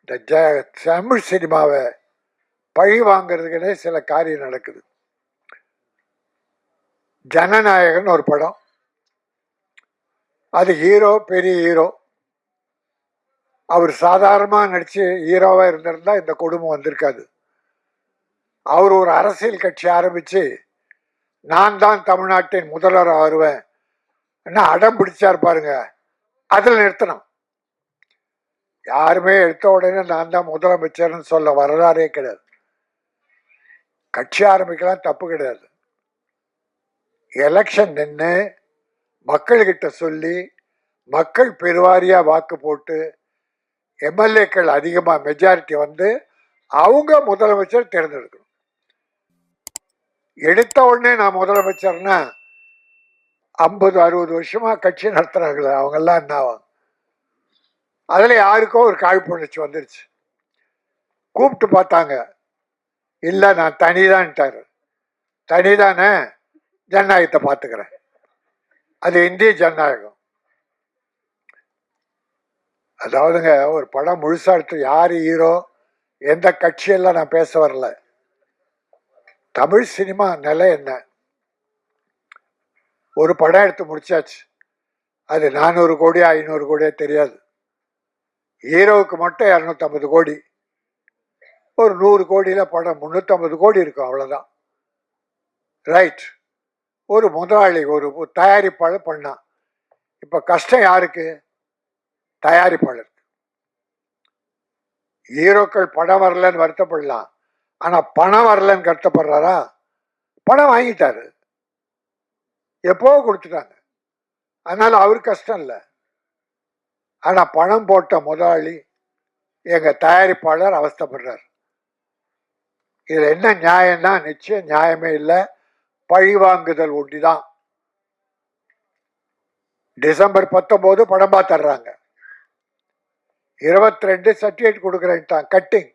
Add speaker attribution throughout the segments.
Speaker 1: இந்த தமிழ் சினிமாவை பழி வாங்கிறதுக்குன்னே சில காரியம் நடக்குது. ஜனநாயகன் ஒரு படம், அது ஹீரோ பெரிய ஹீரோ, அவர் சாதாரணமாக நடிச்சு ஹீரோவாக இருந்திருந்தா இந்த குடும்பம் வந்திருக்காது. அவர் ஒரு அரசியல் கட்சி ஆரம்பிச்சு நான் தான் தமிழ்நாட்டின் முதல்வர் வருவேன் அடம் பிடிச்சார் பாருங்க, அதில் நிறுத்தணும். யாருமே எடுத்த உடனே நான் தான் முதலமைச்சர்னு சொல்ல வரலாறே கிடையாது. கட்சி ஆரம்பிக்கலாம், தப்பு கிடையாது. எலெக்ஷன் நின்று மக்கள்கிட்ட சொல்லி மக்கள் பெருவாரியா வாக்கு போட்டு எம்எல்ஏக்கள் அதிகமாக மெஜாரிட்டி வந்து அவங்க முதலமைச்சர் தேர்ந்தெடுக்கணும். எடுத்த உடனே நான் முதலமைச்சர்னா 50-60 வருஷமா கட்சி நடத்துறாங்களே அவங்கெல்லாம் என்ன ஆவாங்க? அதில் யாருக்கோ ஒரு காழ்ப்புணர்ச்சி வந்துருச்சு. கூப்பிட்டு பார்த்தாங்க, இல்லை நான் தனிதான்ட்டாரு. தனிதானே, ஜனநாயகத்தை பார்த்துக்கிறேன். அது இந்திய ஜனநாயகம். அதாவதுங்க, ஒரு படம் முழுசா எடுத்து யார் ஹீரோ எந்த கட்சியெல்லாம் நான் பேச வரல. தமிழ் சினிமா நிலை என்ன? ஒரு படம் எடுத்து முடிச்சாச்சு, அது 400 கோடி 500 கோடியா தெரியாது. ஹீரோவுக்கு மட்டும் 250 கோடி, ஒரு 100 கோடியில படம் 350 கோடி இருக்கும், அவ்வளவுதான். ரைட். ஒரு முதலாளி ஒரு தயாரிப்பாளர் பண்ணான். இப்ப கஷ்டம் யாருக்கு? தயாரிப்பாளர். ஹீரோக்கள் படம் வரலன்னு வருத்தப்படலாம், ஆனா பணம் வரலன்னு கஷ்டப்படுறாரா? பணம் வாங்கிட்டாரு, எப்போ கொடுத்துட்டாங்க, அதனால அவரு கஷ்டம் இல்லை. ஆனா பணம் போட்ட முதலாளி எங்க தயாரிப்பாளர் அவஸ்தப்படுறார். இதுல என்ன நியாயம்னா நிச்சயம் நியாயமே இல்லை, பழிவாங்குதல் ஒண்டிதான். டிசம்பர் 19 படம் பார்த்துடுறாங்க, 22 சர்டிஃபிகேட் கொடுக்குறேன்,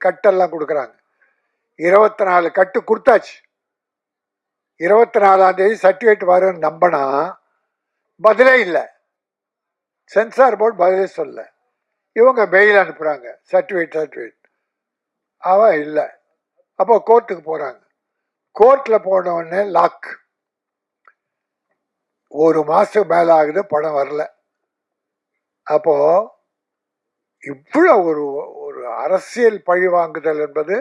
Speaker 1: கட்டெல்லாம் கொடுக்குறாங்க. 24 கட்டு கொடுத்தாச்சு. 24ஆம் தேதி சர்டிஃபிகேட் வரும்னு நம்பினா பதிலே இல்லை. சென்சார் போர்டு பதிலே சொல்ல, இவங்க மெயில் அனுப்புறாங்க, சர்டிஃபிகேட் அவன் இல்லை. அப்போ கோர்ட்டுக்கு போறாங்க. கோர்ட்டில் போன உடனே லாக். 1 மாசம் மேல ஆகுது, படம் வரல. அப்போ இவ்வளவு ஒரு அரசியல் பழி வாங்குதல் என்பது,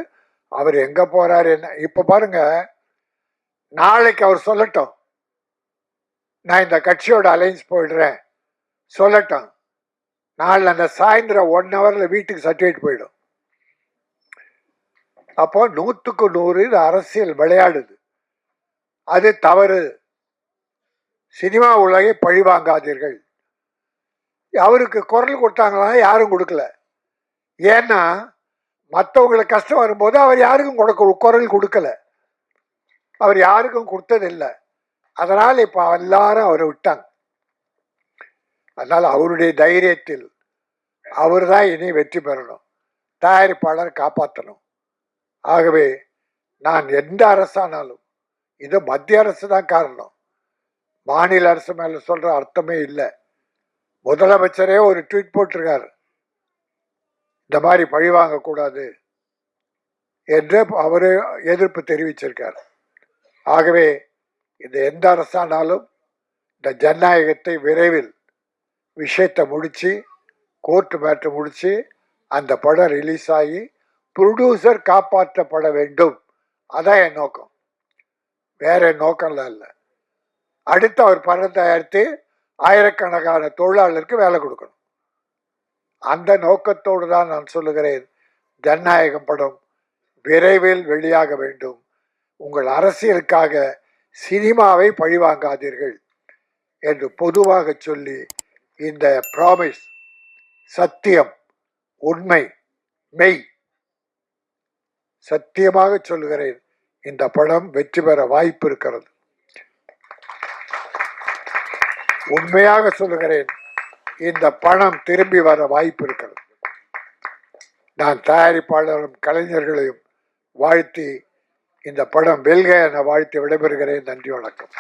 Speaker 1: அவர் எங்க போறாரு என்ன? இப்ப பாருங்க, நாளைக்கு அவர் சொல்லட்டும், நான் இந்த கட்சியோட அலைன்ஸ் போயிடுறேன் சொல்லட்டும், நாளை அந்த சாயந்தரம் 1 ஹவர்ல வீட்டுக்கு சர்டிஃபிகேட் போயிடும். அப்போ 100க்கு 100 இது அரசியல் விளையாடுது. அது தவறு. சினிமா உலகை பழி வாங்காதீர்கள். அவருக்கு குரல் கொடுத்தாங்களா? யாரும் கொடுக்கல. ஏன்னா மற்றவங்களுக்கு கஷ்டம் வரும்போது அவர் யாருக்கும் குரல் கொடுக்கல, அவர் யாருக்கும் கொடுத்ததில்லை. அதனால இப்ப எல்லாரும் அவரை விட்டாங்க. அதனால அவருடைய தைரியத்தில் அவர் தான் இனி வெற்றி பெறணும், தயாரிப்பாளர் காப்பாற்றணும். ஆகவே நான் எந்த அரசானாலும், இது மத்திய அரசு தான் காரணம், மாநில அரசு மேல சொல்ற அர்த்தமே இல்லை. முதலமைச்சரே ஒரு ட்வீட் போட்டிருக்காரு, இந்த மாதிரி பழி வாங்கக்கூடாது என்று அவரு எதிர்ப்பு தெரிவிச்சிருக்கார். ஆகவே இந்த எந்த அரசானாலும் இந்த ஜனநாயகத்தை விரைவில் விஷயத்தை முடிச்சு, கோர்ட் மேட்டர் முடிச்சு, அந்த படம் ரிலீஸ் ஆகி ப்ரொடியூசர் காப்பாற்றப்பட வேண்டும். அதான் என் நோக்கம், வேற நோக்கம்லாம் இல்லை. அடுத்து அவர் படம் தயாரித்து ஆயிரக்கணக்கான தொழிலாளருக்கு வேலை கொடுக்கணும். அந்த நோக்கத்தோடு தான் நான் சொல்லுகிறேன், ஜனநாயகம் படம் விரைவில் வெளியாக வேண்டும். உங்கள் அரசியலுக்காக சினிமாவை பழிவாங்காதீர்கள் என்று பொதுவாக சொல்லி, இந்த ப்ராமிஸ், சத்தியம், உண்மை, மெய், சத்தியமாக சொல்லுகிறேன், இந்த படம் வெற்றி பெற வாய்ப்பு இருக்கிறது. உண்மையாக சொல்லுகிறேன், இந்த பணம் திரும்பி வர வாய்ப்பு இருக்கிறது. நான் தயாரிப்பாளரும் கலைஞர்களையும் வாழ்த்தி இந்த படம் வெல்க என வாழ்த்தி விடைபெறுகிறேன். நன்றி, வணக்கம்.